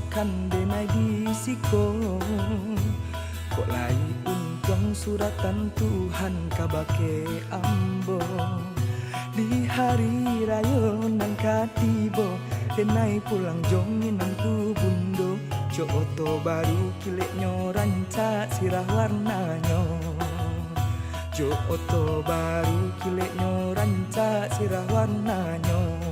sokan denai disiko. Kok lai untung suratan Tuhan kabake ambo. Di hari raya nang katibo denai pulang jongin nang tu bundo. Jo oto baru kileknyo rancak sirah warnanyo. Jo oto baru kileknyo rancak sirah warnanyo.